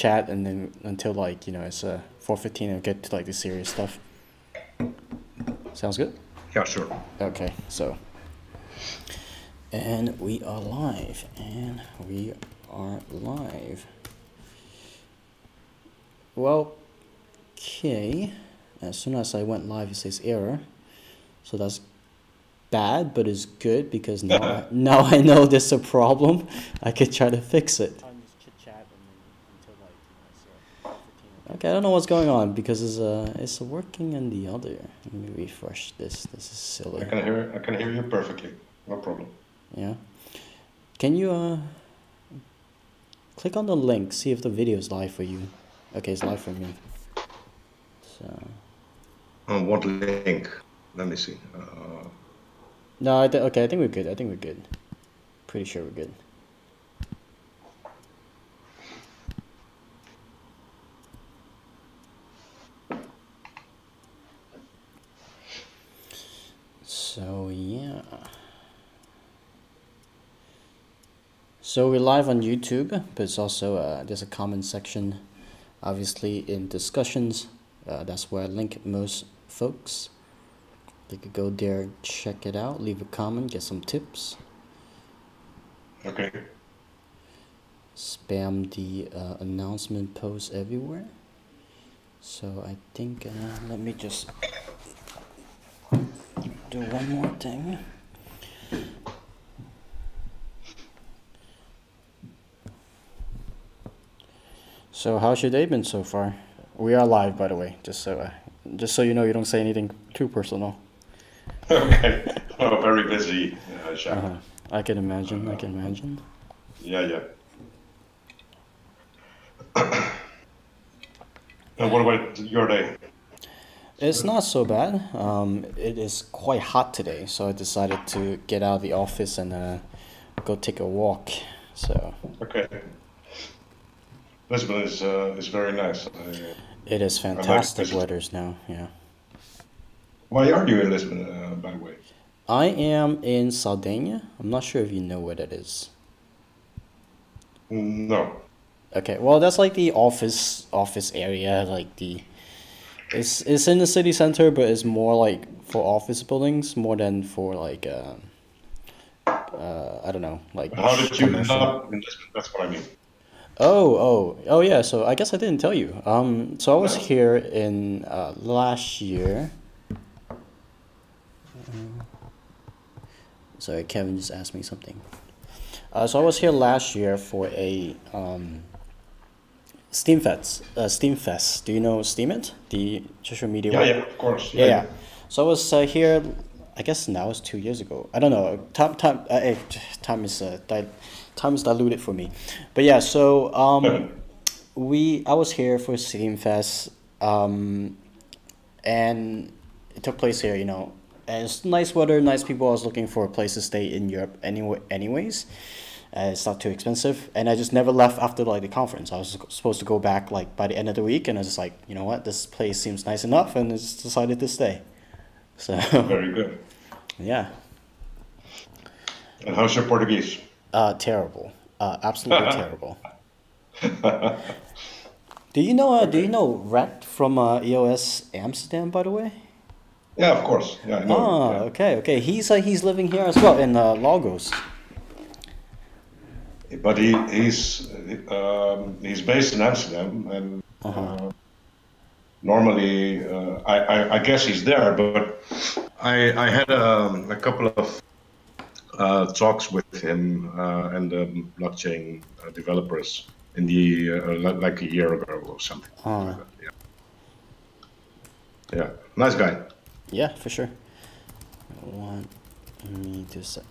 chat and then until like, you know, it's 4:15 and get to like the serious stuff. Sounds good? Yeah, sure. Okay, so. And we are live. And we are live. Well, okay. As soon as I went live, it says error. So that's bad, but it's good because now I know there's a problem. I could try to fix it. Okay, I don't know what's going on because it's working in the other. Let me refresh this. This is silly. I can hear you perfectly. No problem. Yeah. Can you click on the link, see if the video is live for you? Okay, it's live for me. So. What link? Let me see. No, okay, I think we're good. I think we're good. Pretty sure we're good. So yeah. So we're live on YouTube, but it's also there's a comment section, obviously in discussions. That's where I link most folks. They could go there, check it out, leave a comment, get some tips. Okay. Spam the announcement posts everywhere. So I think let me just do one more thing. So how's your day been so far? We are live, by the way, just so you know, you don't say anything too personal. Okay. Oh, very busy, Jack. I can imagine. I can imagine. Yeah. And what about your day? It's not so bad. It is quite hot today, so I decided to get out of the office and go take a walk. So. Okay. Lisbon is very nice. It is fantastic weathers now. Yeah. Why are you in Lisbon, by the way? I am in Sardinia. I'm not sure if you know where that is. No. Okay, well that's like the office area, like it's in the city center, but it's more like for office buildings more than for like I don't know, like How did you end commercial. up in Lisbon? That's what I mean. Oh yeah. So I guess I didn't tell you. So I was here in last year. Sorry, Kevin just asked me something. So I was here last year for a Steam Fest. Steam Fest. Do you know Steam It? The social media. Yeah, of course. Yeah. So I was here. I guess now it's 2 years ago. I don't know. Time is diluted for me. But yeah. So I was here for Steam Fest. And it took place here. You know. And it's nice weather, nice people. I was looking for a place to stay in Europe anyways. It's not too expensive. And I just never left after like the conference. I was supposed to go back like by the end of the week. And I was just like, you know what, this place seems nice enough. And I just decided to stay. So. Very good. Yeah. And how's your Portuguese? Terrible. Absolutely terrible. Do you know Rat from EOS Amsterdam, by the way? Yeah, of course. Yeah, I know. Oh, yeah. okay. He's living here as well in Lagos. But he's based in Amsterdam, and normally I guess he's there. But I had a couple of talks with him and the blockchain developers in the like a year ago or something. Like that. Yeah, nice guy. Yeah, for sure. Want me to say.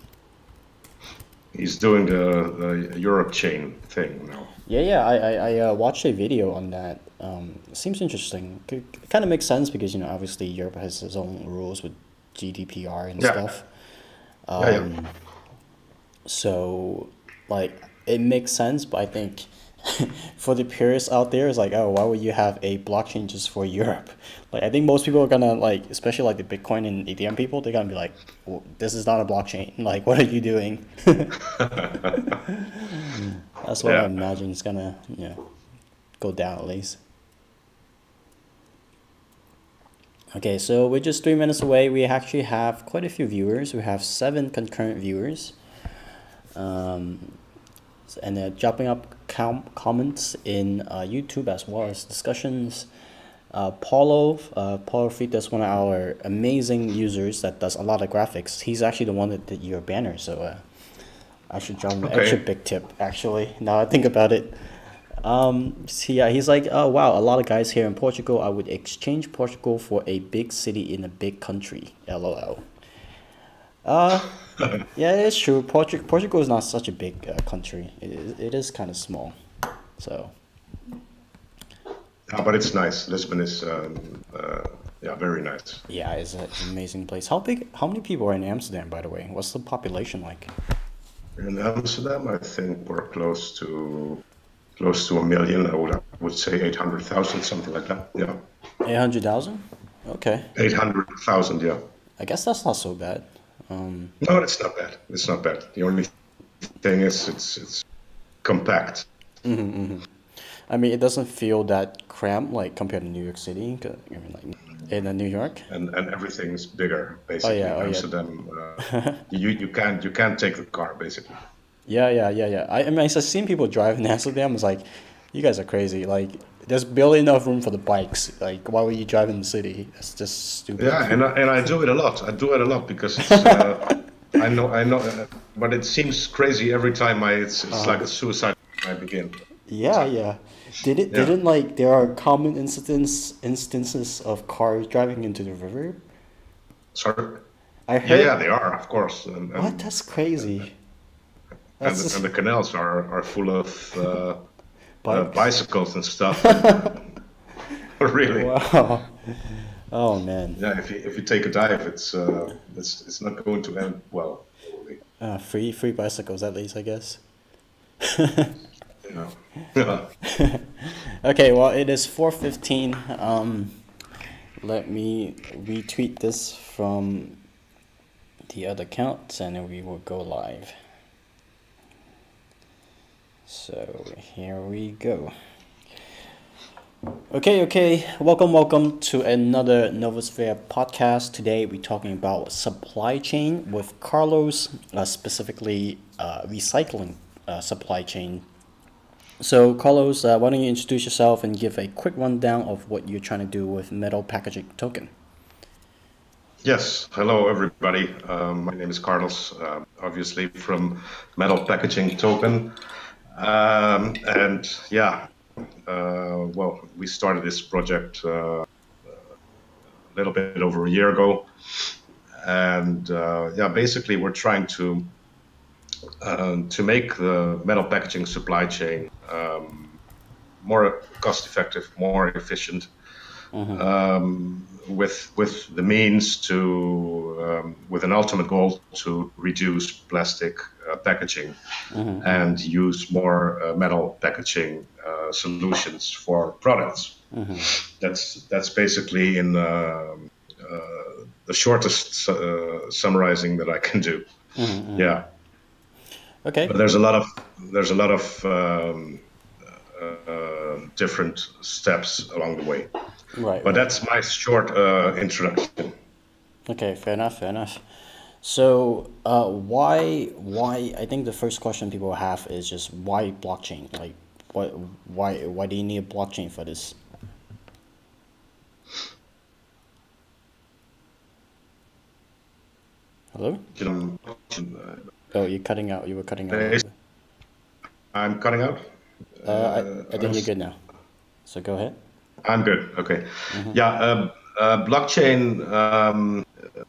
He's doing the Europe chain thing now. Yeah. I watched a video on that. It seems interesting. It kind of makes sense because, you know, obviously Europe has its own rules with GDPR and stuff. So, like, it makes sense, but I think for the purists out there, it's like, oh, why would you have a blockchain just for Europe? Like, I think most people are gonna, like, especially like the Bitcoin and Ethereum people, they're gonna be like, well, this is not a blockchain. Like, what are you doing? That's what I imagine is gonna, go down at least. Okay, so we're just 3 minutes away. We actually have quite a few viewers. We have 7 concurrent viewers. And they're dropping up comments in YouTube as well as discussions. Paulo Frita is one of our amazing users that does a lot of graphics. He's actually the one that did your banner, so I should drop him an extra big tip, actually, now I think about it. So yeah, he's like, oh wow, a lot of guys here in Portugal. I would exchange Portugal for a big city in a big country. LOL. Yeah, it's true. Portugal is not such a big country. It is kind of small. So. But it's nice. Lisbon is, yeah, very nice. Yeah, it's an amazing place. How big? How many people are in Amsterdam, by the way? What's the population like? In Amsterdam, I think we're close to 1 million. I would say 800,000, something like that. Yeah. 800,000? Okay. 800,000. Yeah. I guess that's not so bad. No, it's not bad. It's not bad. The only thing is it's compact. I mean, it doesn't feel that cramped like compared to New York City. I mean, like in New York. And everything's bigger basically. Amsterdam, you can't take the car basically. Yeah. I mean, I've seen people drive in Amsterdam. It's like, you guys are crazy. Like, there's barely enough room for the bikes. Like, why would you drive in the city? That's just stupid. Yeah, and I do it a lot. I do it a lot because it's, I know, but it seems crazy every time it's like a suicide when I begin. Yeah. Didn't like there are common instances of cars driving into the river? Sorry. I heard. Yeah, they are, of course. What? That's crazy. And the canals are full of Bikes? bicycles and stuff. Really. Wow. Oh man. Yeah, if you take a dive, it's not going to end well. Free bicycles at least, I guess. Yeah. Okay, well it is 4:15. Let me retweet this from the other account and then we will go live. So here we go. Okay. Welcome to another Novusphere podcast. Today we're talking about supply chain with Carlos, specifically recycling supply chain. So Carlos, why don't you introduce yourself and give a quick rundown of what you're trying to do with Metal Packaging Token? Yes. Hello, everybody. My name is Carlos, obviously from Metal Packaging Token. And yeah, well, we started this project a little bit over a year ago. And yeah, basically we're trying to make the metal packaging supply chain more cost effective, more efficient, with the means to, with an ultimate goal to reduce plastic packaging and use more metal packaging solutions for products. That's basically in the shortest summarizing that I can do. Yeah. Okay. But there's a lot of different steps along the way. Right. But that's my short introduction. Okay, fair enough. So, why? I think the first question people have is just why blockchain? Like, why do you need a blockchain for this? Hello? Oh, you're cutting out. You were cutting out. I'm cutting out. I think you're good now. So go ahead. I'm good. Okay. Yeah. Blockchain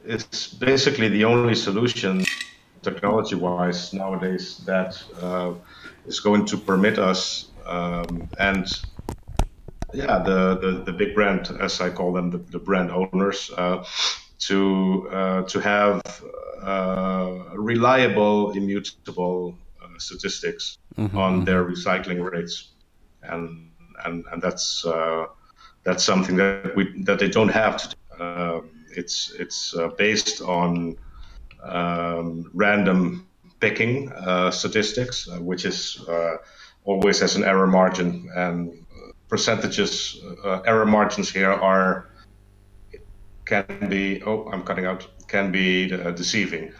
is basically the only solution, technology-wise, nowadays that is going to permit us and yeah, the big brand, as I call them, the brand owners, to have reliable, immutable statistics on their recycling rates, and that's something that they don't have to do. It's based on random picking statistics, which is always has an error margin, and percentages, error margins here are can be, oh, I'm cutting out, can be deceiving.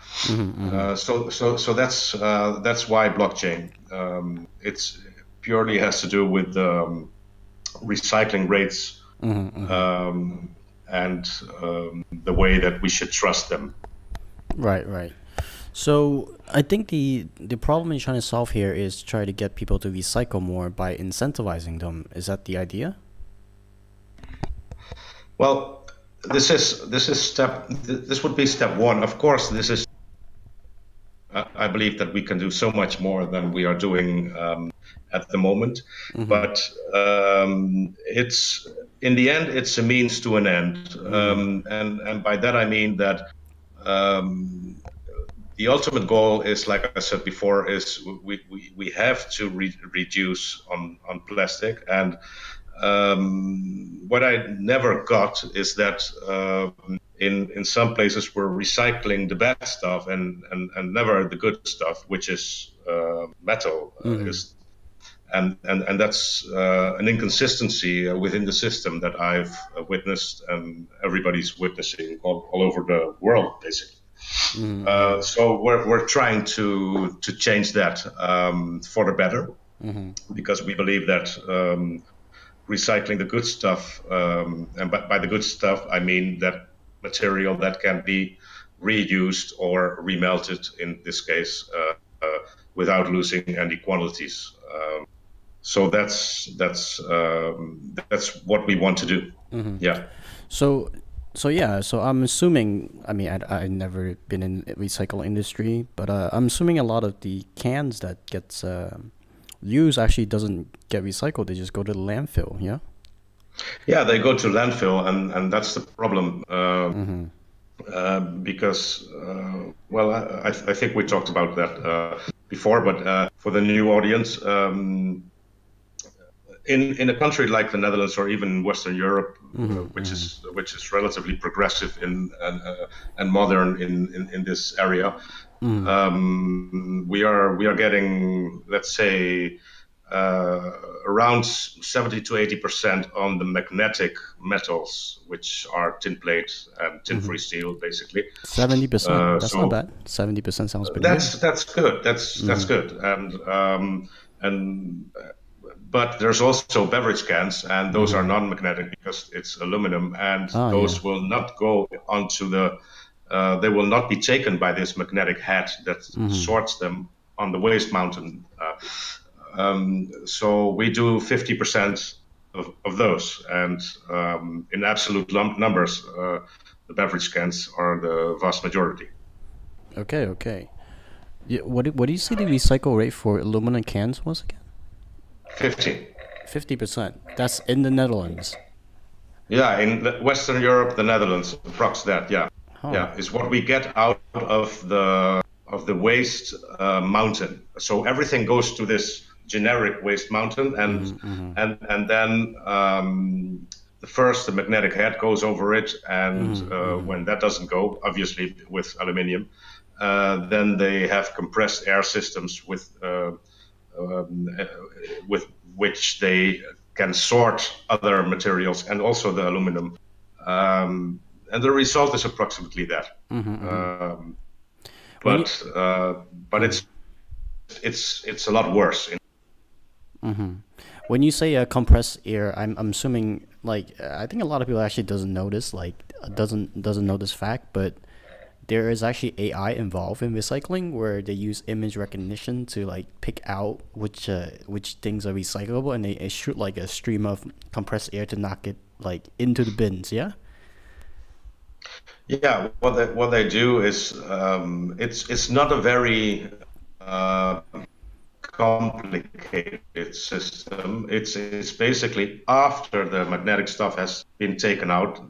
So that's why blockchain. It's purely has to do with recycling rates and the way that we should trust them. Right, right. So I think the problem you're trying to solve here is try to get people to recycle more by incentivizing them. Is that the idea? Well, this would be step one. Of course, this is. I believe that we can do so much more than we are doing at the moment, but it's in the end it's a means to an end, and by that I mean that the ultimate goal is, like I said before, is we have to reduce on plastic. And what I never got is that in some places we're recycling the bad stuff and never the good stuff, which is metal. Is and that's an inconsistency within the system that I've witnessed and everybody's witnessing all over the world, basically. So we're trying to change that for the better, because we believe that recycling the good stuff, and by the good stuff I mean that material that can be reused or remelted in this case, without losing any quantities. So that's what we want to do. Yeah. So, so I'm assuming. I mean, I never been in recycle industry, but I'm assuming a lot of the cans that gets used actually doesn't get recycled. They just go to the landfill. Yeah. Yeah, they go to landfill, and that's the problem. Because, well, I think we talked about that before, but for the new audience, in a country like the Netherlands or even Western Europe, which is relatively progressive and modern in this area, we are getting, let's say, around 70 to 80% on the magnetic metals, which are tin plate and tin-free steel, basically. 70%. That's not So bad. 70% sounds pretty good. that's good. That's good. And but there's also beverage cans, and those are non-magnetic because it's aluminum, and Oh yeah. those will not go onto the. They will not be taken by this magnetic head that sorts them on the waste mountain. So we do 50% of those, and in absolute numbers, the beverage cans are the vast majority. Okay. Okay. Yeah, what do you say the recycle rate for aluminum cans was again? 50. 50%. That's in the Netherlands. Yeah, in Western Europe, the Netherlands, approx that. Yeah, Huh. yeah, is what we get out of the waste mountain. So everything goes to this generic waste mountain, and then the magnetic head goes over it, and when that doesn't go, obviously with aluminium, then they have compressed air systems with which they can sort other materials and also the aluminum. And the result is approximately that. When you, But it's a lot worse. when you say compressed air, I'm assuming like I think a lot of people actually doesn't notice doesn't know this fact, but there is actually AI involved in recycling where they use image recognition to like pick out which things are recyclable, and they shoot like a stream of compressed air to knock it like into the bins. Yeah. Yeah, what they do is it's not a very uh, complicated system. It's basically after the magnetic stuff has been taken out,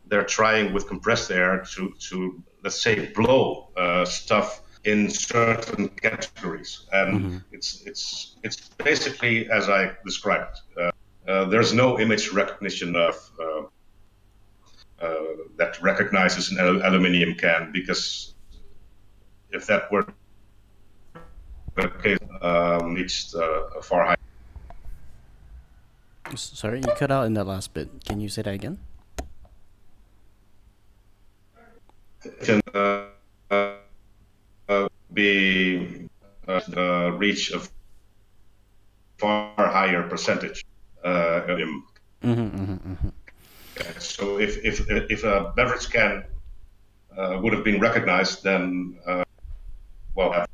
they're trying with compressed air to let's say blow stuff in certain categories, and it's basically as I described. There's no image recognition of that recognizes an aluminium can, because if that were the case, reached a far higher. Sorry, you cut out in that last bit. Can you say that again? Can be reach a far higher percentage. So if a beverage can would have been recognized, then well,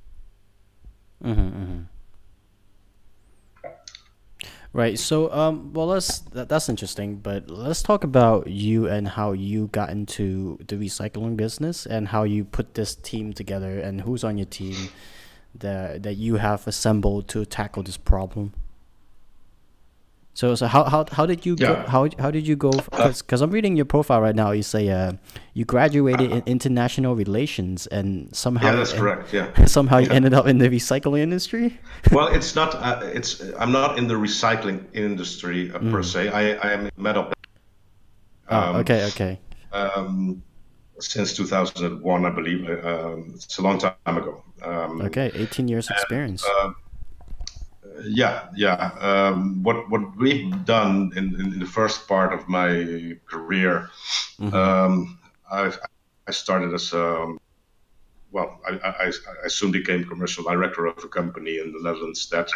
Right. So, well, that's interesting. But let's talk about you and how you got into the recycling business and how you put this team together and who's on your team that you have assembled to tackle this problem. So how did you go? yeah, How did you go? Because I'm reading your profile right now. You say you graduated in international relations and yeah, that's correct. Yeah, somehow you yeah. ended up in the recycling industry. Well, it's not. It's I'm not in the recycling industry per se. I am in metal Oh, um, okay, okay, um, since 2001, I believe. It's a long time ago. okay. 18 years experience. Uh, yeah, yeah. What we've done in the first part of my career, um, I started as well. I soon became commercial director of a company in the Netherlands that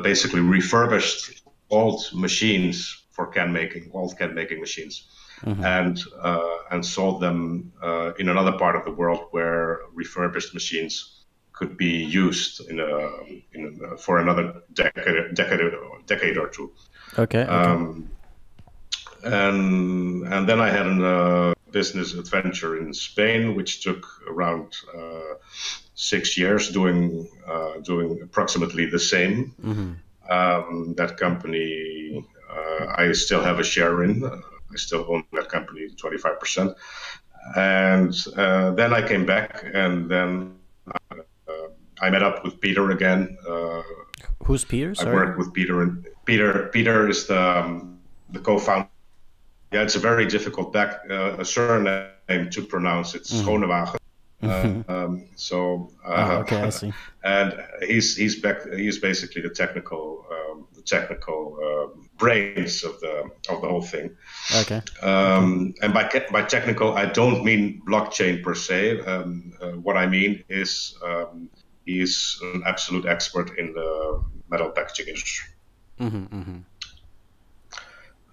basically refurbished old machines for can making, old can making machines, and sold them in another part of the world where refurbished machines could be used for another decade or two. Okay, okay. Um, and then I had a business adventure in Spain, which took around 6 years, doing approximately the same. That company, I still have a share in. I still own that company 25%. And then I came back, and then I met up with Peter again. Who's Peter? I Sorry. worked with Peter, and Peter is the co-founder. Yeah, it's a very difficult surname to pronounce. It's Schonewagen. So Oh, okay. I see. and he's back. He's basically the technical brains of the whole thing. Okay. Okay. And by technical, I don't mean blockchain per se. What I mean is he's an absolute expert in the metal packaging industry.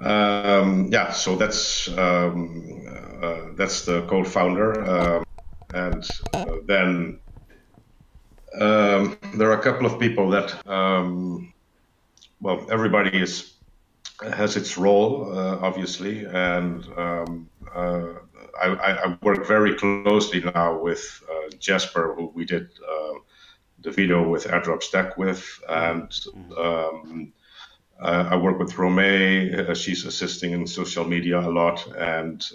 Yeah, so that's the co-founder, and then there are a couple of people that well, everybody has its role, obviously, and I work very closely now with Jasper, who we did the video with Airdrop Stack with, and I work with Romee. She's assisting in social media a lot, and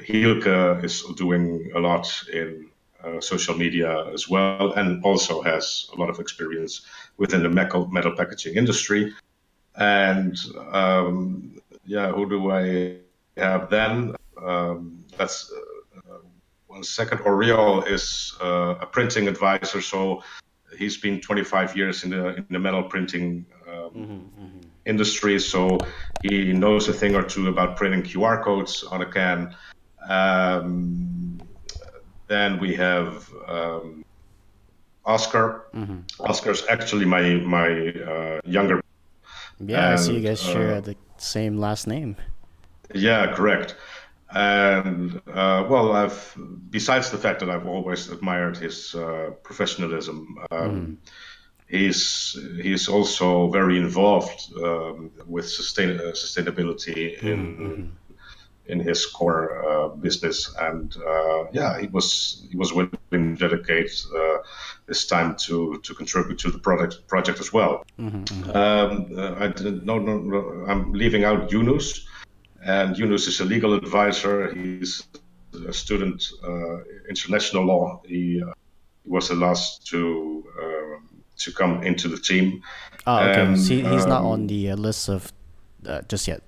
Hielke is doing a lot in social media as well, and also has a lot of experience within the metal packaging industry. And yeah, who do I have then? That's one second. Oriol is a printing advisor, so he's been 25 years in the metal printing industry, so he knows a thing or two about printing QR codes on a can. Then we have Oscar. Oscar's actually my younger. Yeah, I see you And guys share the same last name. yeah, correct. And well, besides the fact that I've always admired his professionalism, he's also very involved with sustainability in his core business, and yeah, he was willing to dedicate his time to contribute to the project as well. I didn't, no, no, no, I'm leaving out Yunus, and Yunus is a legal advisor. He's a student international law. He was the last to come into the team, Oh, okay. and See, he's not on the list of just yet.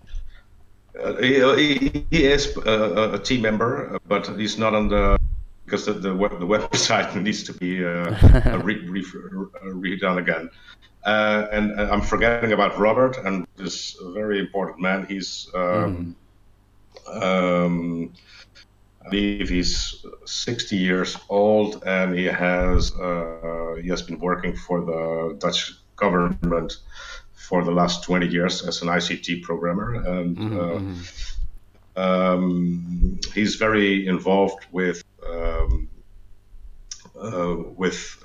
he is a team member, but he's not on the because the website needs to be redone again. And I'm forgetting about Robert and this very important man. He's um, I believe he's 60 years old, and he has been working for the Dutch government for the last 20 years as an ICT programmer, and he's very involved with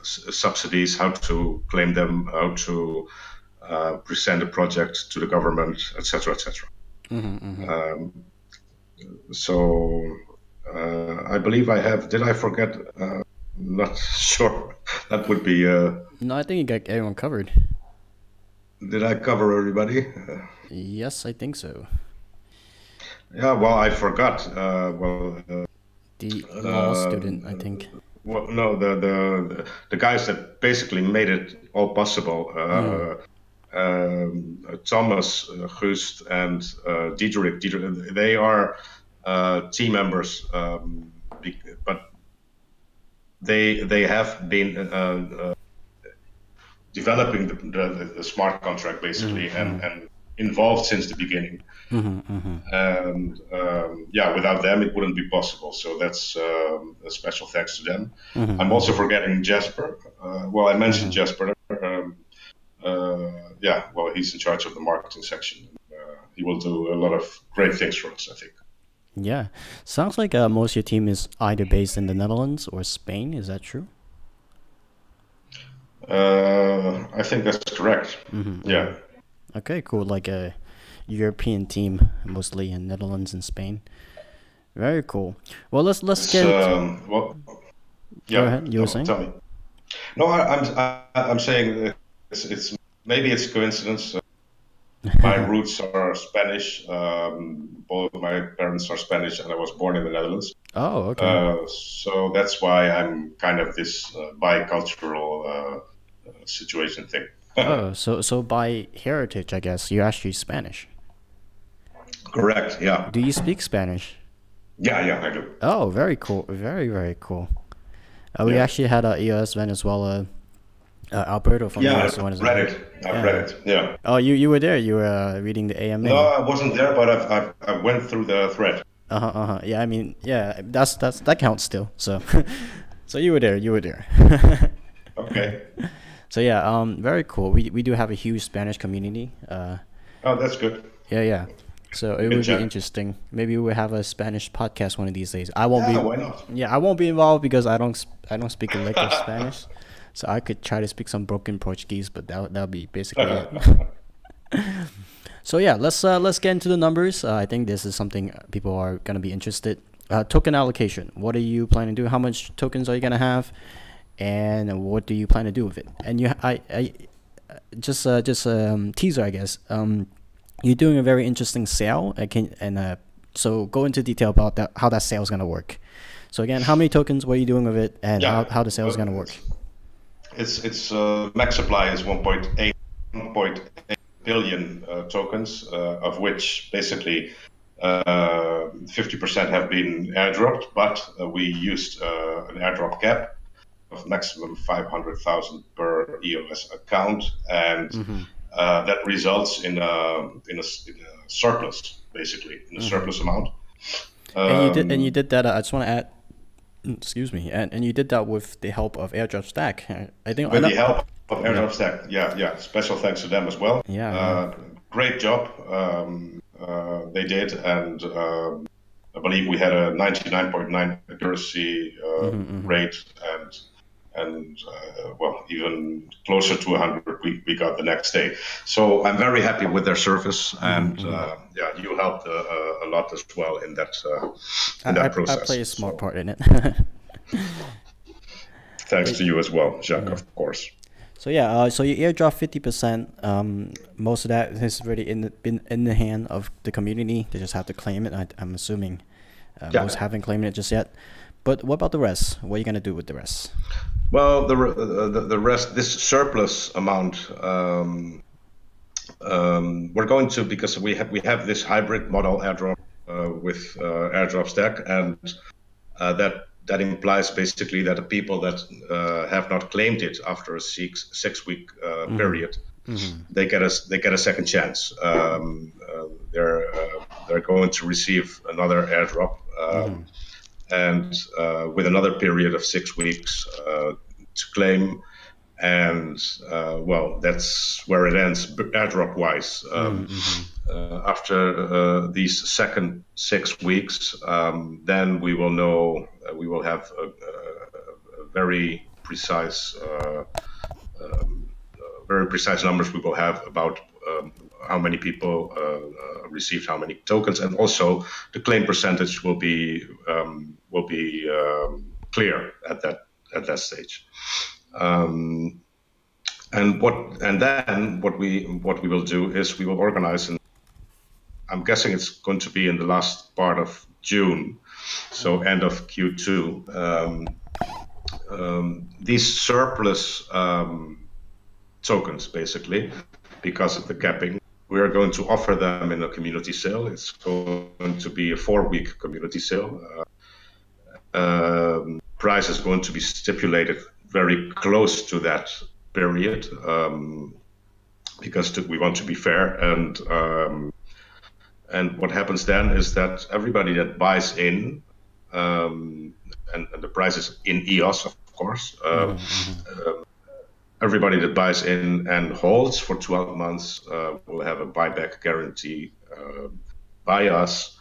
subsidies, how to claim them, how to present a project to the government, etc., etc. So I believe I have. Did I forget? Not sure. That would be. No, I think you got everyone covered. Did I cover everybody? Yes, I think so. Yeah. Well, I forgot. The law student, I think. Well, no, the guys that basically made it all possible. Thomas, Gust, and Diederik. They are team members, but they have been developing the smart contract basically, and involved since the beginning. And yeah, without them it wouldn't be possible. So that's a special thanks to them. I'm also forgetting Jasper. Well, I mentioned Jasper. Yeah, well, he's in charge of the marketing section. He will do a lot of great things for us, I think. Yeah, sounds like most of your team is either based in the Netherlands or Spain. Is that true? I think that's correct. Yeah. Okay, cool. Like a European team, mostly in Netherlands and Spain. Very cool. Well, let's get. Well, Go ahead. You were saying? Tell me. No, I'm saying that it's maybe it's coincidence. My roots are Spanish. Both my parents are Spanish, and I was born in the Netherlands. Oh, okay. So that's why I'm kind of this bicultural situation thing. Oh, so by heritage, I guess you're actually Spanish. Correct. Yeah. Do you speak Spanish? Yeah, I do. Oh, very cool. Very, very cool. We Yeah. actually had a EOS Venezuela, Alberto from Yeah, EOS I've Venezuela. read it. I've read it. Yeah. Oh, you were there. You were reading the AMA. No, I wasn't there, but I went through the thread. Yeah, I mean, yeah, that counts still. So, so you were there. You were there. Okay. So yeah, very cool. We do have a huge Spanish community. Oh, that's good. Yeah. So it would be interesting. Maybe we'll have a Spanish podcast one of these days. I won't be. Why not? Yeah, I won't be involved because I don't speak a lick of Spanish. So I could try to speak some broken Portuguese, but that'll be basically it. So yeah, let's get into the numbers. I think this is something people are gonna be interested. Token allocation. What are you planning to do? How much tokens are you gonna have? And what do you plan to do with it? And I just teaser, I guess. You're doing a very interesting sale. So go into detail about that, how that sale is gonna work. So again, how many tokens were you doing with it, and how the sale is gonna work? It's max supply is 1.8 billion tokens, of which basically 50% have been airdropped, but we used an airdrop cap of maximum 500,000 per EOS account, and that results in a surplus, basically, in a surplus amount. And you did that. I just want to add. Excuse me, and you did that with the help of Airdrop Stack. I think with the help of Airdrop Stack. Yeah. Special thanks to them as well. Yeah. Great job. They did, and I believe we had a 99.9 accuracy rate, and well, even closer to 100 we got the next day. So I'm very happy with their service, and yeah, you helped a lot as well in that process. I play a small part in it. Thanks to you as well, Jacques, of course. So yeah, so you airdrop 50%. Most of that has already been in the hand of the community. They just have to claim it. I'm assuming most haven't claimed it just yet. But what about the rest? What are you gonna do with the rest? Well, the rest, this surplus amount, we're going to, because we have this hybrid model airdrop with Airdrop Stack, and that implies basically that the people that have not claimed it after a 6 week period they get a second chance. They're going to receive another airdrop, and with another period of 6 weeks to claim. And well, that's where it ends airdrop wise. After these second 6 weeks, then we will know. We will have a very precise numbers we will have about how many people received how many tokens, and also the claim percentage will be clear at that stage. And then what we will do is we will organize, and I'm guessing it's going to be in the last part of June, so end of Q2. These surplus tokens, basically, because of the capping, we are going to offer them in a community sale. It's going to be a 4-week community sale. Price is going to be stipulated very close to that period, because we want to be fair. And what happens then is that everybody that buys in, and the price is in EOS, of course. Everybody that buys in and holds for 12 months will have a buyback guarantee by us,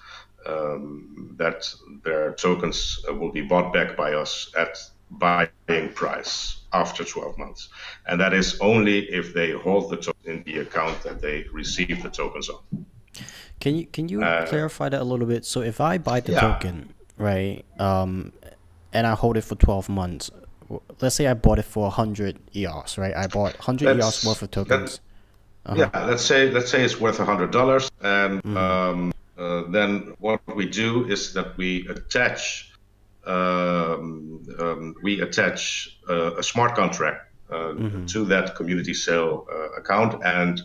that their tokens will be bought back by us at buying price after 12 months. And that is only if they hold the token in the account that they receive the tokens on. Can you clarify that a little bit? So if I buy the token, right, and I hold it for 12 months, let's say I bought it for 100 EOS, right? I bought 100 EOS worth of tokens. Yeah, let's say it's worth $100, and then what we do is that we attach a smart contract to that community sale account, and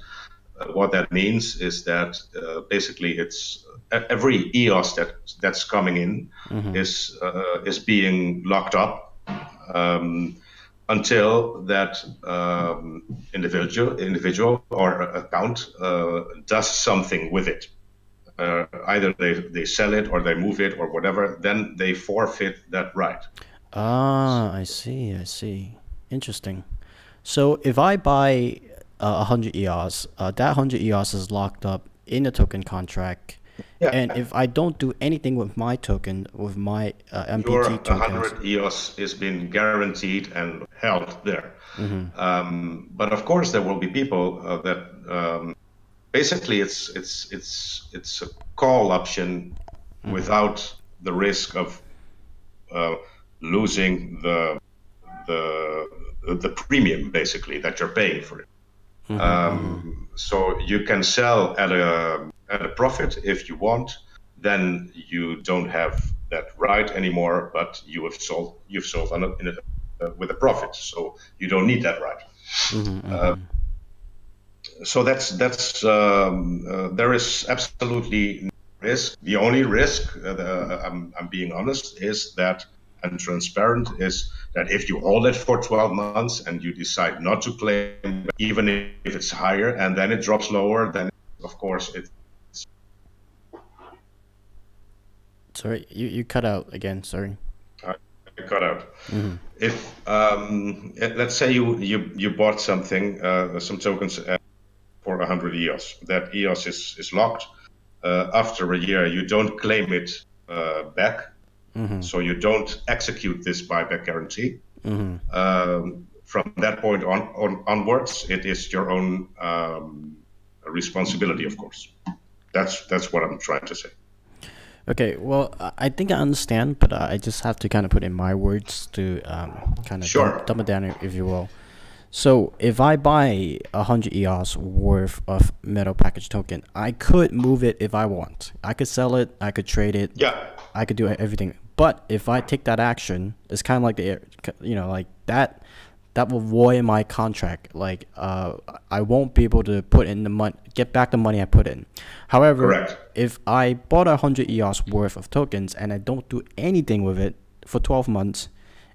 what that means is that basically it's every EOS that's coming in is being locked up until that individual or account does something with it. Either they sell it or they move it or whatever, then they forfeit that right. Ah, I see. Interesting. So if I buy 100 EOS, that 100 EOS is locked up in a token contract. Yeah. And if I don't do anything with my token, with my MPT your tokens, 100 EOS is being guaranteed and held there. But of course, there will be people that basically it's a call option without the risk of losing the premium, basically, that you're paying for it. So you can sell at a profit if you want. Then you don't have that right anymore, but you've sold with a profit, so you don't need that right. So that's there is absolutely no risk. The only risk, I'm being honest, is that, and transparent, is that if you hold it for 12 months and you decide not to claim, even if it's higher, and then it drops lower, then of course it's... Sorry, you cut out again. Sorry. I cut out. If let's say you bought something, some tokens for 100 EOS. That EOS is locked. After a year, you don't claim it back. So you don't execute this buyback guarantee. From that point onwards, it is your own responsibility, of course. That's what I'm trying to say. Okay, well, I think I understand, but I just have to kind of put in my words to kind of dumb it down, if you will. So if I buy 100 EOS worth of metal package token, I could move it if I want. I could sell it, I could trade it, I could do everything. But if I take that action, it's kind of like like that will void my contract. Like I won't be able to put in the money, get back the money I put in. However, if I bought 100 EOS worth of tokens and I don't do anything with it for 12 months,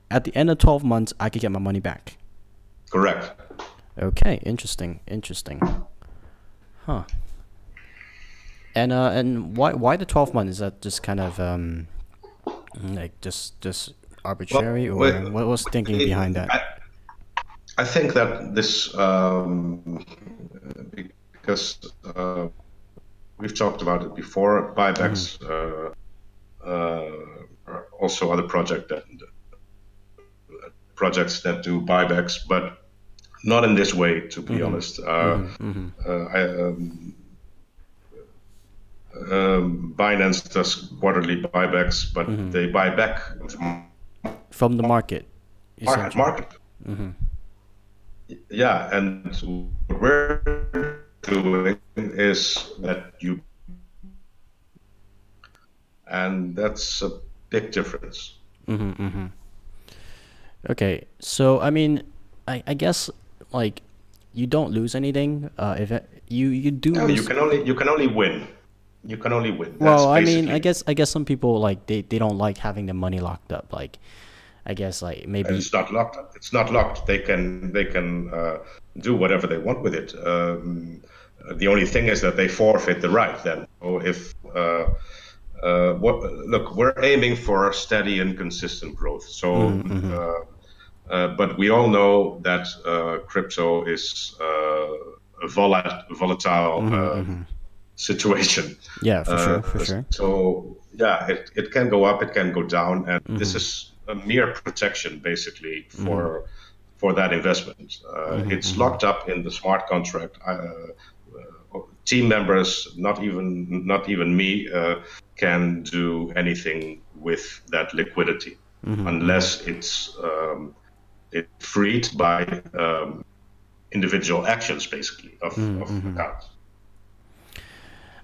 at the end of 12 months, I could get my money back. Correct. Okay, interesting, interesting. Huh. And why the 12 months? Is that just kind of like just arbitrary, Well, or what was thinking behind that? I think that this because we've talked about it before. Mhm. Buybacks are also other projects that do buybacks, but not in this way, to be Mhm. honest. Mhm. Mhm. Binance does quarterly buybacks, but Mhm. they buy back From the market, essentially. market. Mhm. Yeah, and what we're doing is that and that's a big difference. Mhm. Mhm. Okay, so I mean, I guess like you don't lose anything. If you do No, lose. you can only win. You can only win. That's Well, I mean, basically. I guess some people like they don't like having the money locked up. Like, I guess like maybe. It's not locked. It's not locked. They can do whatever they want with it. The only thing is that they forfeit the right. Then, so if look, we're aiming for steady and consistent growth. So, Mhm. Mhm. but we all know that crypto is a volatile Mhm. Mhm. situation. Yeah, for sure, for sure. So yeah, it can go up, it can go down, and this Mhm. is a mere protection basically Mhm. for that investment. Mhm. It's Mhm. locked up in the smart contract. Team members, not even me, can do anything with that liquidity Mhm. Mhm. unless it's freed by individual actions, basically Mhm. of Mhm. accounts.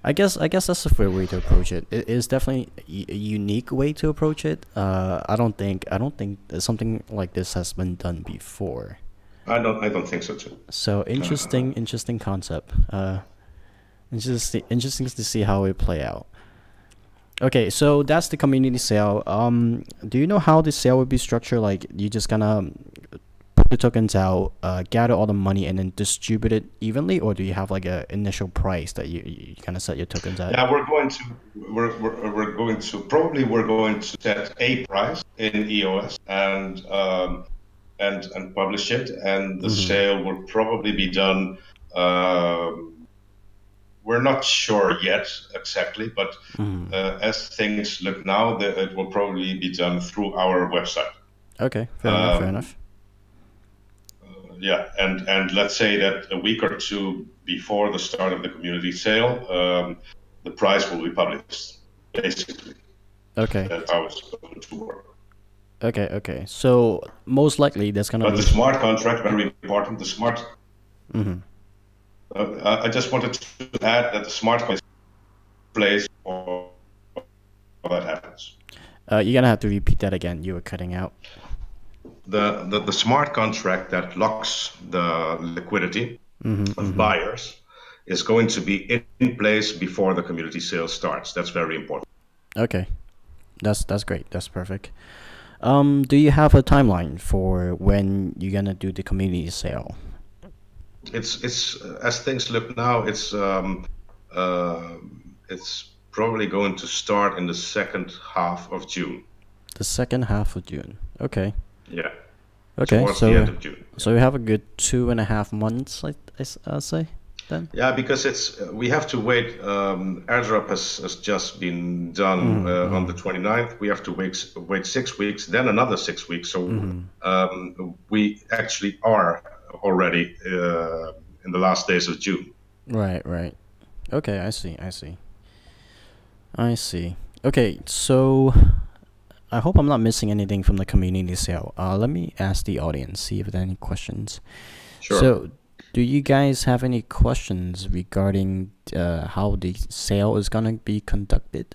I guess that's a fair way to approach it. It is definitely a unique way to approach it. I don't think that something like this has been done before. I don't think so too. So Uh, interesting concept. Interesting to see how it play out. Okay, so that's the community sale. Do you know how the sale would be structured? Like, you just gonna put the tokens out, gather all the money, and then distribute it evenly, or do you have like a initial price that you kind of set your tokens at? Yeah, we're going to probably we're going to set a price in EOS and publish it, and the Mm-hmm. sale will probably be done. We're not sure yet exactly, but Mm-hmm. as things look now, it will probably be done through our website. Okay, fair enough, fair Um, enough. yeah, and let's say that a week or two before the start of the community sale, the price will be published. Basically, Okay, that's how it's going to work. okay, okay. So most likely that's gonna But the be. smart contract, very important. The smart. Mm-hmm. I just wanted to add that the smart contract plays for that happens. You're gonna have to repeat that again. You were cutting out. The smart contract that locks the liquidity Mm-hmm. of Mm-hmm. buyers is going to be in place before the community sale starts. That's very important. Okay, that's great. That's perfect. Do you have a timeline for when you're gonna do the community sale? It's as things look now, uh, it's probably going to start in the second half of June. The second half of June. Okay. Yeah, Okay. towards the end of June. So we have a good 2.5 months, I'll say, then. Yeah, because it's we have to wait. Airdrop has just been done Mm-hmm. on the Mm-hmm. 29th. We have to wait 6 weeks, then another 6 weeks. So Mm-hmm. we actually are already in the last days of June. Right. Right. Okay. I see. I see. I see. Okay. So I hope I'm not missing anything from the community sale. Let me ask the audience, see if there are any questions. Sure. So, do you guys have any questions regarding how the sale is gonna be conducted?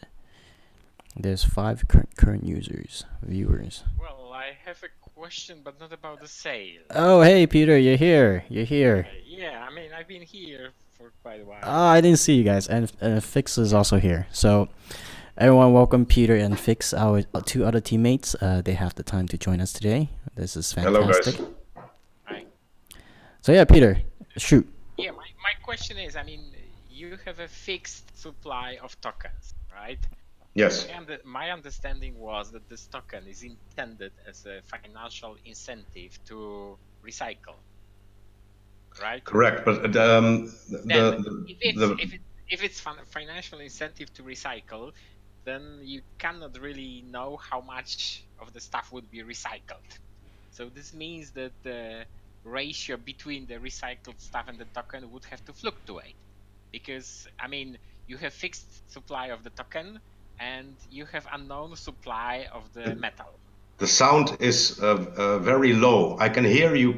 There's five current users, viewers. Well, I have a question, but not about the sale. Oh, hey Peter, you're here. You're here. Yeah, I mean, I've been here for quite a while. Ah, I didn't see you guys, and Fix is also here. So, everyone, welcome Peter and Fix, our two other teammates. They have the time to join us today. This is Hello, guys. fantastic. I, So yeah, Peter, shoot. Yeah, my question is, I mean, you have a fixed supply of tokens, right? Yes. My understanding was that this token is intended as a financial incentive to recycle, right? Correct. But Then, the if it's financial incentive to recycle, then you cannot really know how much of the stuff would be recycled. So this means that the ratio between the recycled stuff and the token would have to fluctuate, because I mean you have fixed supply of the token and you have unknown supply of the metal. the sound is very low. I can hear you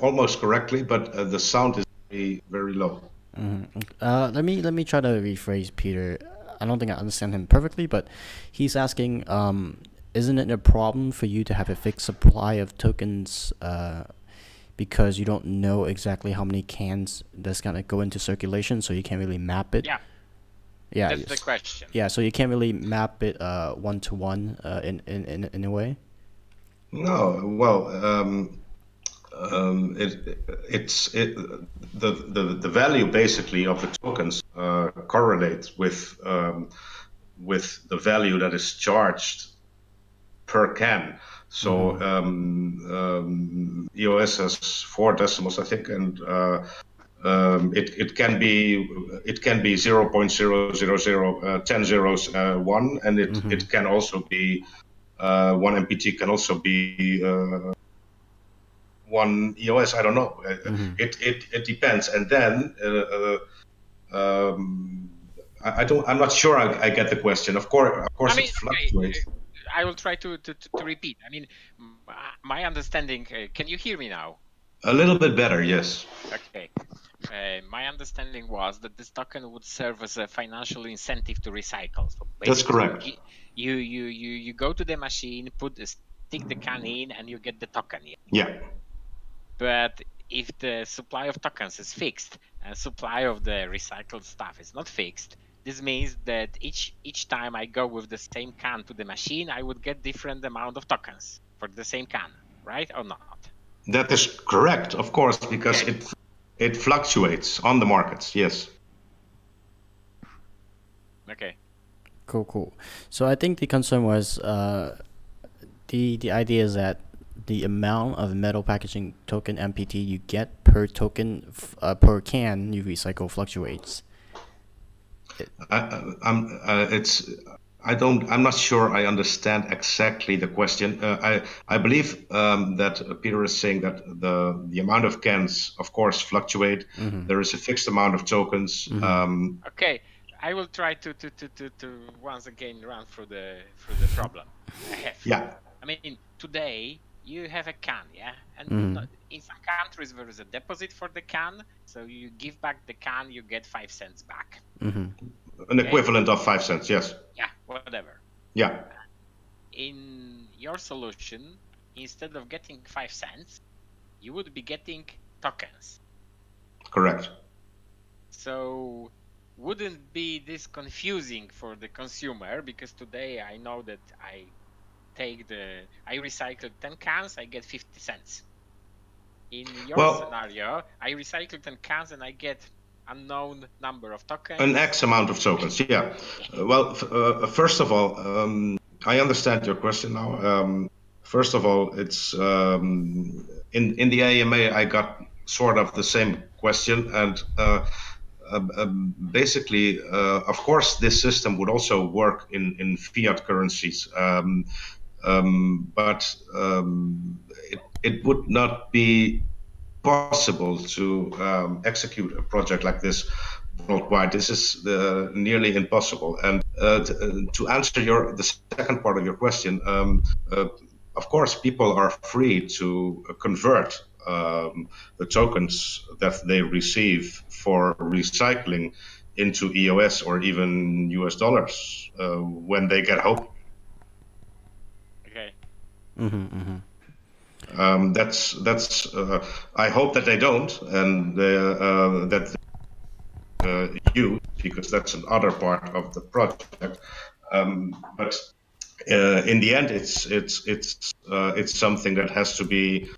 almost correctly, but the sound is very, very low. Let me try to rephrase Peter. I don't think I understand him perfectly, but he's asking, isn't it a problem for you to have a fixed supply of tokens, because you don't know exactly how many cans that's gonna go into circulation, so you can't really map it. Yeah, Yeah. that's the question. Yeah, so you can't really map it one to one in a way. No, well, the value basically of the tokens correlates with the value that is charged per can. So EOS has 4 decimals, I think, and it can be 0.000 10 zeros 1, and it can also be 1 MPT can also be 1 EOS. I don't know. It depends. And then I'm not sure I get the question. Of course, I mean, it okay, fluctuates. I will try to repeat. I mean, my understanding. Can you hear me now? A little bit better, yes. Okay. My understanding was that this token would serve as a financial incentive to recycle. So That's basically, correct. you go to the machine, stick the can in, and you get the token. Yeah. But if the supply of tokens is fixed and supply of the recycled stuff is not fixed, this means that each time I go with the same can to the machine, I would get different amount of tokens for the same can, right or not? That is correct, of course, because Okay. it fluctuates on the markets. Yes. Okay. Cool. So I think the concern was the idea is that the amount of metal packaging token MPT you get per token per can you recycle fluctuates. I'm not sure I understand exactly the question. I believe that Peter is saying that the amount of cans, of course, fluctuate. There is a fixed amount of tokens. Okay, I will try to once again run through the problem I have. Yeah. I mean, today you have a can, yeah, and in some countries there is a deposit for the can, so you give back the can, you get 5 cents back. An equivalent of 5 cents, yes. Yeah, whatever. Yeah. In your solution, instead of getting 5 cents, you would be getting tokens. Correct. So wouldn't be this confusing for the consumer, because today I know that I recycled 10 cans, I get 50 cents. In your scenario, I recycled 10 cans and I get unknown number of tokens. An X amount of tokens, yeah. Well, first of all, I understand your question now. First of all, it's in the AMA, I got sort of the same question, and basically, of course, this system would also work in fiat currencies, but it would not be possible to execute a project like this worldwide. This is nearly impossible. And to answer the second part of your question, of course, people are free to convert the tokens that they receive for recycling into EOS or even US dollars when they get home. Okay. That's. I hope that they don't, and that use, because that's another part of the project. But in the end, it's something that has to be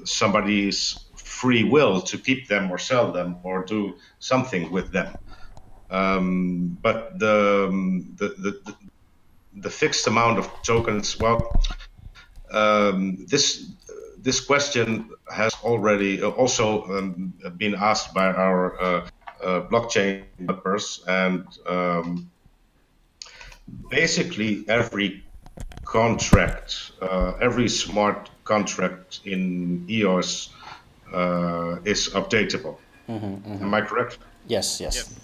somebody's free will to keep them or sell them or do something with them. But the fixed amount of tokens, well, this question has already also been asked by our blockchain developers, and basically every contract, every smart contract in EOS is updatable. Am I correct? Yes, yes. Yes.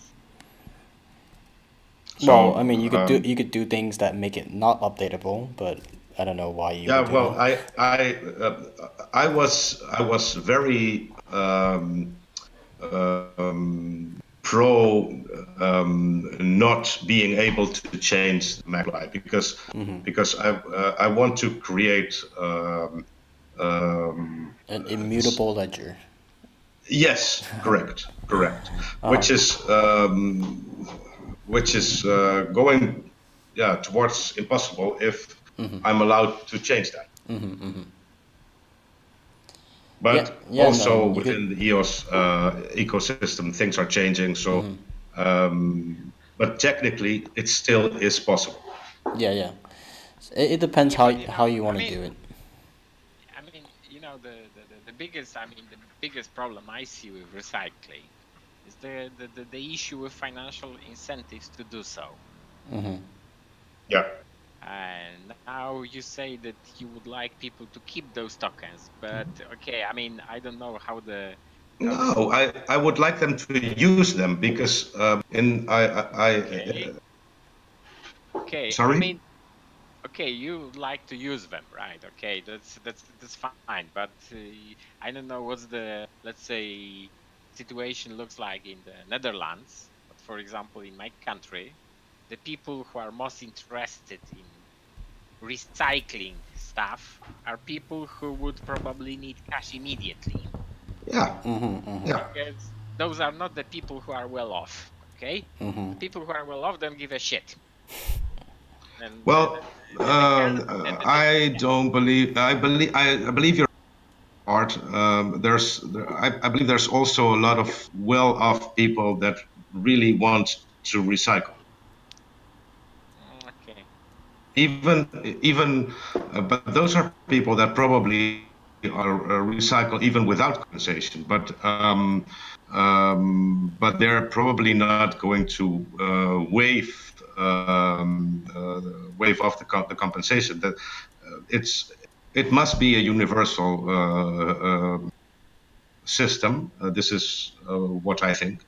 Well, So, I mean, you could do things that make it not updatable, but I don't know why you yeah, would do well, that. I was very pro not being able to change the MACLI because I want to create An immutable ledger. yes, correct, which is going, yeah, towards impossible if I'm allowed to change that. Yeah, But yeah, no, also you could. within the EOS ecosystem, things are changing. So, but technically, it still is possible. Yeah, yeah. It depends Yeah, but how you want to do it. I mean, the biggest, the biggest problem I see with recycling is the issue with financial incentives to do so. Yeah. And now you say that you would like people to keep those tokens, but okay, I don't know how the No, I would like them to use them because in okay, okay. sorry. Okay, you like to use them, right? Okay, that's fine. But I don't know what's the, let's say, situation looks like in the Netherlands. But for example, in my country, the people who are most interested in recycling stuff are people who would probably need cash immediately, Yeah. Yeah. because those are not the people who are well off. Okay, the people who are well off don't give a shit, and Well, the I don't believe. I believe you're art. I believe there's also a lot of well-off people that really want to recycle. okay. But those are people that probably are recycle even without compensation. But they're probably not going to waive off the compensation. That it must be a universal system. This is what I think,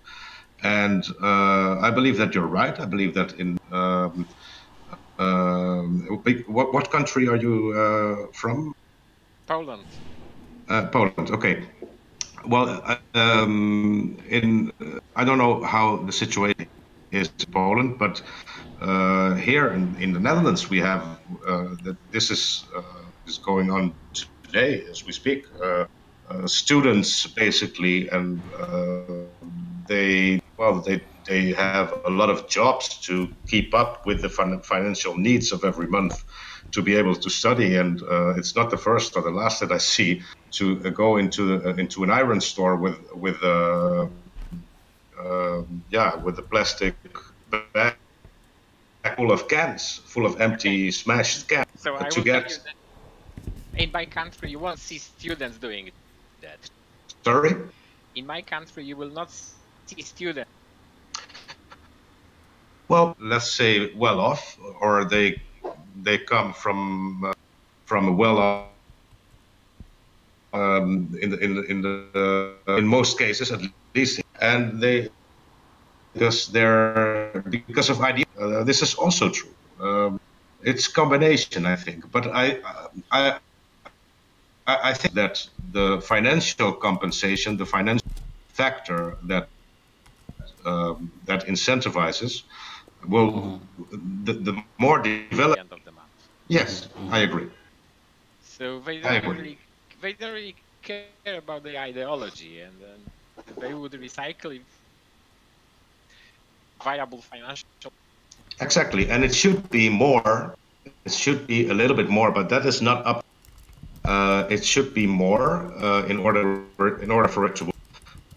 and I believe that you're right. I believe that in what country are you from? Poland. Poland. Okay. Well, in I don't know how the situation is in Poland, but here in the Netherlands we have that this is going on today as we speak. Students basically, and they have a lot of jobs to keep up with the financial needs of every month to be able to study. And it's not the first or the last that I see to go into an iron store with the plastic bag full of cans, full of Okay. empty smashed cans So I to will tell you get. that in my country you won't see students doing that. Sorry. In my country you will not see students. Well, let's say well off, or they come from a well off. In most cases at least, and they because of idea. This is also true. It's combination, I think, but I I think that the financial compensation, the financial factor that incentivizes will the more developed. End of the month. Yes, I agree. So I agree. they don't really care about the ideology, and then they would recycle if viable financial. Exactly, and it should be more. It should be a little bit more, but that is not up. it should be more in order for it to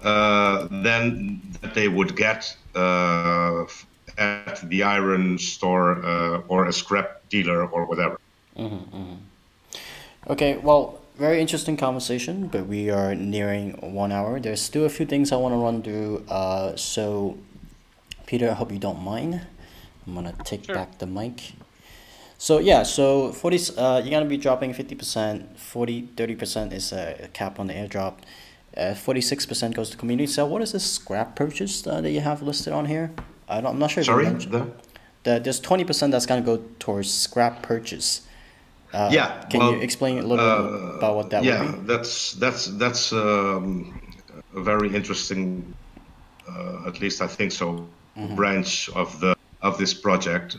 than that they would get at the iron store or a scrap dealer or whatever. Okay, well, very interesting conversation, but we are nearing 1 hour. There's still a few things I want to run through. So, Peter, I hope you don't mind. I'm gonna take Sure. back the mic. So yeah, so 40, you're gonna be dropping 50%, 30% is a cap on the airdrop. 46% goes to community. So what is this scrap purchase that you have listed on here? I'm not sure if you Sorry, mentioned. There's 20% that's gonna go towards scrap purchase. yeah. Can you Well, explain a little bit about what that would yeah. be? That's a very interesting, at least I think so, branch of this project.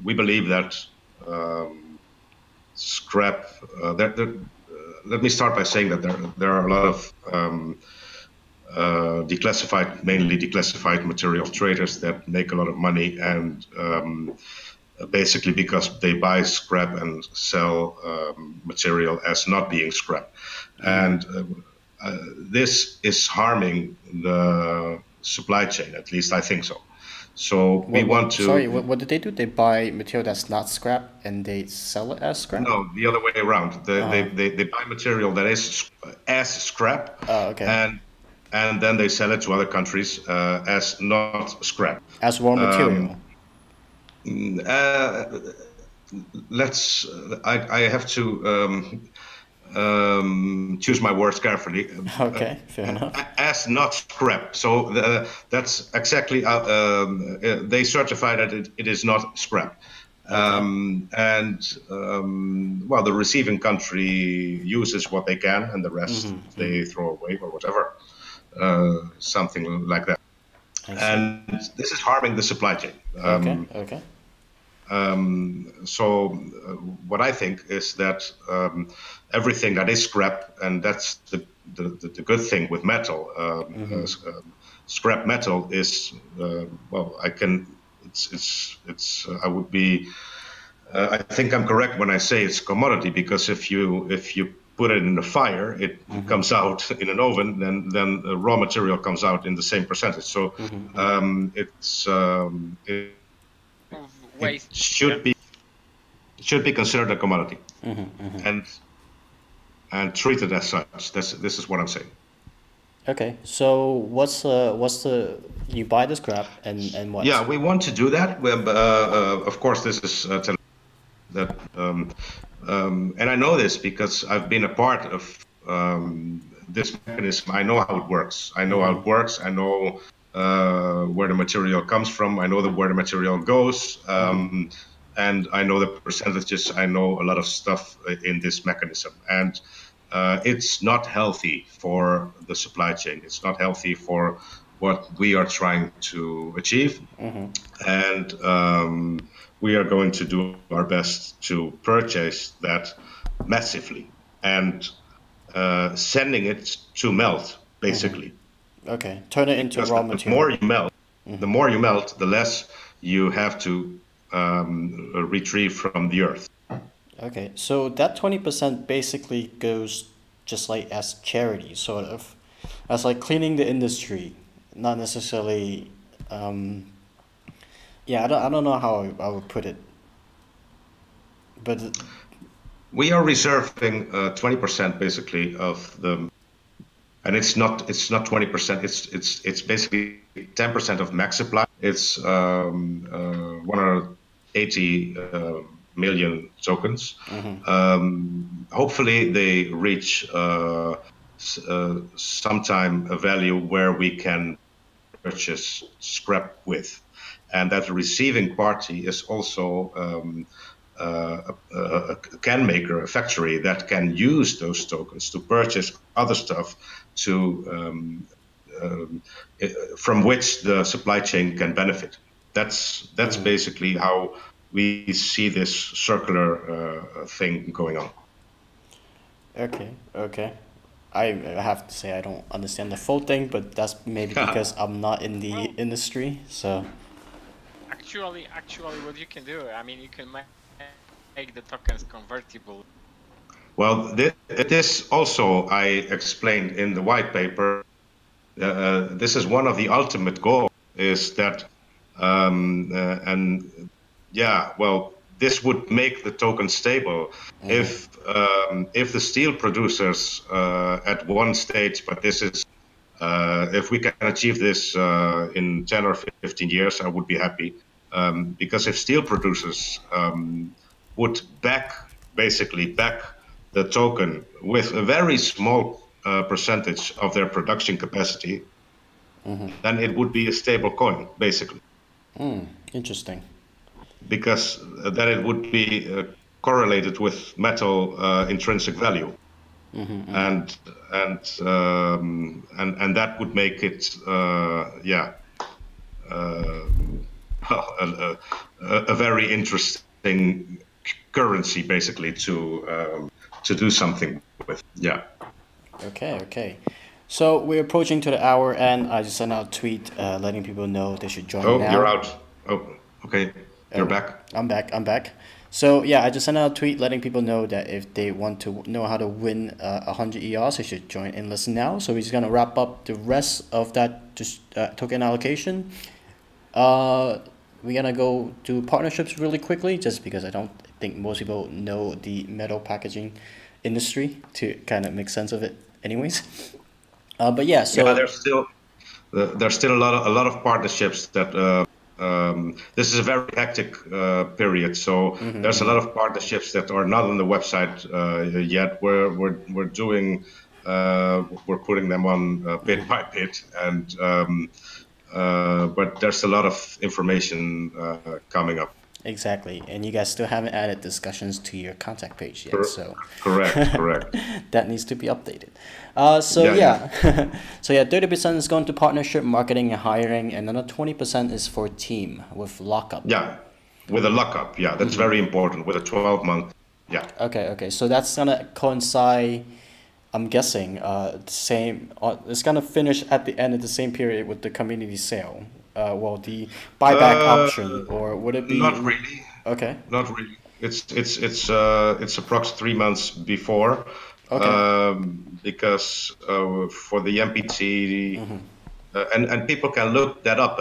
We believe that scrap. Let me start by saying that there are a lot of mainly declassified material traders that make a lot of money, and basically because they buy scrap and sell material as not being scrap, and this is harming the supply chain. At least I think so. So we want Sorry, to. what did they do? They buy material that's not scrap and they sell it as scrap? No, the other way around. They buy material that is as scrap, Oh, okay. and then they sell it to other countries as not scrap. As raw material. Uh, let's. I have to choose my words carefully. Okay, fair enough. As not scrap. So that's exactly. They certify that it is not scrap. Well, the receiving country uses what they can, and the rest they throw away or whatever, something like that. I see. And this is harming the supply chain. Okay. So what I think is that everything that is scrap, and that's the good thing with metal, scrap metal is well, I can. It's I would be. I think I'm correct when I say it's commodity, because if you put it in the fire, it comes out in an oven, then the raw material comes out in the same percentage. So it Waste. should be considered a commodity and treated as such. This is what I'm saying. Okay, so what's the you buy the scrap and what? Yeah, we want to do that. Of course, this is that, and I know this because I've been a part of this mechanism. I know how it works. I know how it works. I know where the material comes from. I know where the material goes, and I know the percentages. I know a lot of stuff in this mechanism, and it's not healthy for the supply chain. It's not healthy for what we are trying to achieve, and we are going to do our best to purchase that massively and sending it to melt, basically. Okay, turn it into Because raw the material. more you melt, the less you have to retrieve from the earth. Okay, so that 20% basically goes just like as charity, sort of, as like cleaning the industry, not necessarily. Yeah, I don't know how I would put it, but We are reserving 20% basically of the, and it's not 20%. It's basically 10% of max supply. It's 180 million tokens. Hopefully, they reach sometime a value where we can purchase scrap with, and that receiving party is also a can maker, a factory that can use those tokens to purchase other stuff to from which the supply chain can benefit. That's basically how we see this circular thing going on. okay. I have to say I don't understand the full thing, but that's maybe because I'm not in the Well, industry. So actually, what you can do, I mean, you can make the tokens convertible. Well, this also I explained in the white paper. This is one of the ultimate goals, is that, and yeah, well, this would make the token stable if the steel producers at one stage, but this is if we can achieve this in 10 or 15 years, I would be happy. Because if steel producers would basically back the token with a very small percentage of their production capacity, then it would be a stable coin, basically. Interesting. Because then it would be correlated with metal intrinsic value. And that would make it a very interesting currency, basically, to do something with. Yeah. Okay. So we're approaching to the hour, and I just sent out a tweet letting people know they should join Oh, now. you're out. Oh, okay. You're back. I'm back. So yeah, I just sent out a tweet letting people know that if they want to know how to win 100 EOS, they should join and listen now. So we're just gonna wrap up the rest of that token allocation. We're gonna go to partnerships really quickly, just because I don't think most people know the metal packaging industry to kind of make sense of it, anyways. But yeah, so yeah, there's still a lot of partnerships that. This is a very hectic period, so there's a lot of partnerships that are not on the website yet. We're doing we're putting them on bit by bit, and but there's a lot of information coming up. exactly, and you guys still haven't added discussions to your contact page yet, so Correct. that needs to be updated. Yeah. So yeah, 30% is going to partnership, marketing, and hiring, and another 20% is for team with lockup. Yeah, with a lockup. Yeah, that's very important. With a 12-month. Yeah. Okay. So that's gonna coincide. I'm guessing same. It's gonna finish at the end of the same period with the community sale. Well, the buyback option, or would it be? Not really. Okay. Not really. It's approx 3 months before. Okay. Because for the MPT, and people can look that up.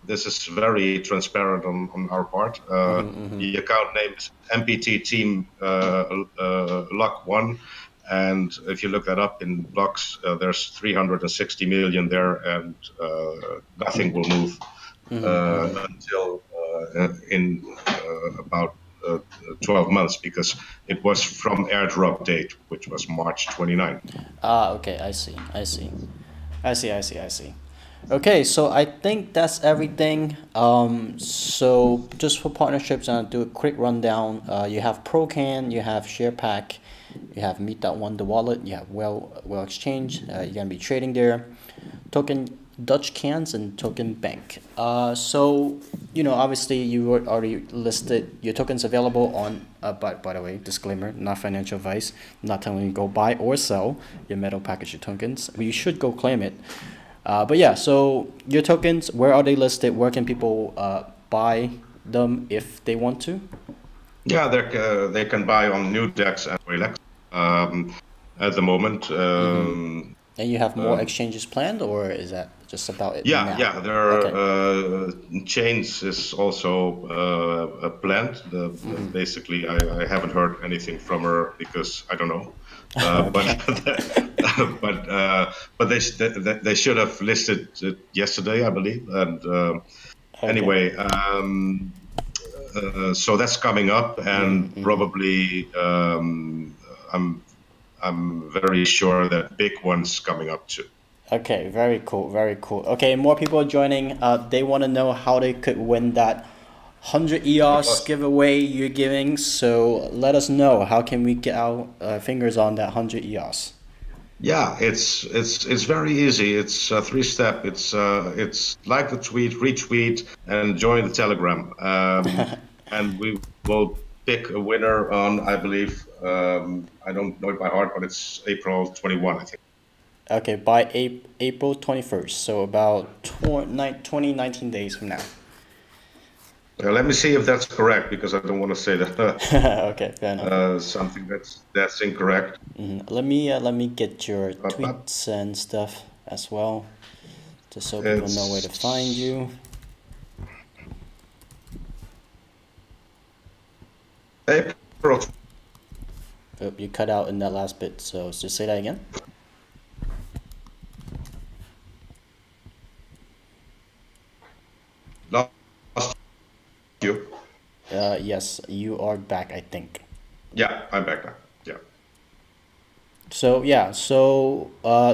This is very transparent on our part. The account name is MPT Team Lock One, and if you look that up in blocks, there's 360 million there, and nothing will move until in about 12 months, because it was from airdrop date, which was March 29. Okay, I see. Okay, so I think that's everything. So just for partnerships, I'll do a quick rundown. You have ProCan, you have SharePack, you have Meet.one, the wallet, you have Well Exchange. You're gonna be trading there. Token Dutch Cans and Token Bank. So obviously you were already listed your tokens available on. By the way, disclaimer: not financial advice. I'm not telling you to go buy or sell your metal package tokens. But you should go claim it. But yeah, so your tokens, where are they listed? Where can people buy them if they want to? Yeah, they can buy on new decks and Relax at the moment. And you have more exchanges planned, or is that just about it? Yeah, now? yeah. There are chains is also planned. Basically, I haven't heard anything from her because I don't know. But they should have listed it yesterday, I believe. And anyway, so that's coming up, and probably I'm very sure that big one's coming up too. Okay, very cool. Okay, more people are joining. They want to know how they could win that 100 EOS giveaway you're giving. So let us know, how can we get our fingers on that 100 EOS? Yeah, it's very easy. It's a 3-step. It's like the tweet, retweet, and join the Telegram. And we will pick a winner on, I believe, I don't know it by heart, but it's April 21, I think. Okay, by April 21st, so about 19 days from now. Let me see if that's correct, because I don't want to say that Okay, fair enough. something that's incorrect. Let me get your tweets and stuff as well, just so people know where to find you. April. Oh, you cut out in that last bit, so just say that again. Last you. Yes, you are back, I think. Yeah, I'm back now. Yeah. So yeah,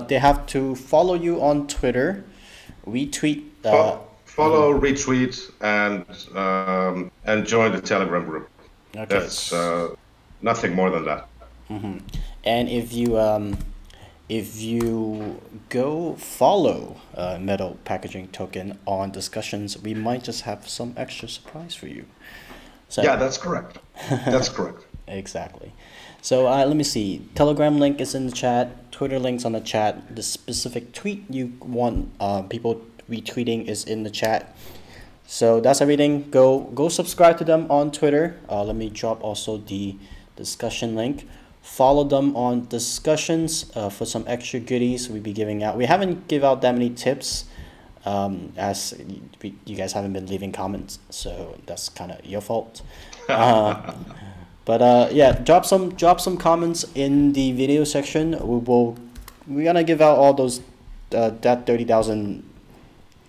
they have to follow you on Twitter, retweet. Follow, retweet, and join the Telegram group. Okay. That's nothing more than that. And if you go follow Metal Packaging Token on discussions, we might just have some extra surprise for you. So, yeah, that's correct. That's correct. Exactly. So let me see. Telegram link is in the chat. Twitter link's on the chat. The specific tweet you want people retweeting is in the chat. So that's everything. Go subscribe to them on Twitter. Let me drop also the discussion link. Follow them on discussions for some extra goodies we'll be giving out. We haven't give out that many tips as you guys haven't been leaving comments, so that's kind of your fault. But yeah, drop some comments in the video section. We're gonna give out all those that 30,000.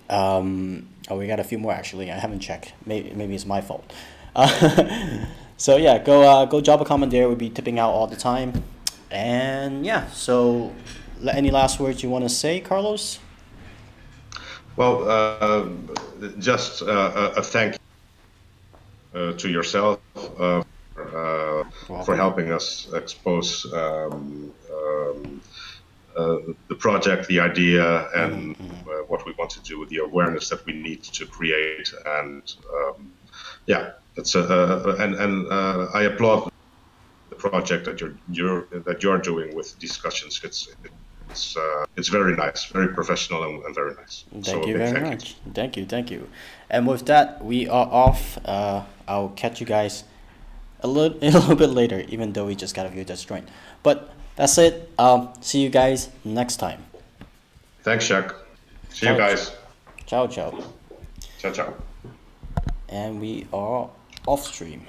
Oh, we got a few more actually. I haven't checked. Maybe it's my fault. So yeah, go drop a comment there. We'll be tipping out all the time. And yeah, so any last words you want to say, Carlos? Well, just a thank you to yourself for helping us expose the project, the idea, and what we want to do with the awareness that we need to create. And yeah, it's and I applaud the project that you're doing with discussions. It's very nice, very professional, and very nice. Thank you very much. Thank you. And with that, we are off. I'll catch you guys a little bit later, even though we just got a few just joined. But that's it. See you guys next time. Thanks, Shaq. See you guys. Ciao. Ciao. And we are off stream.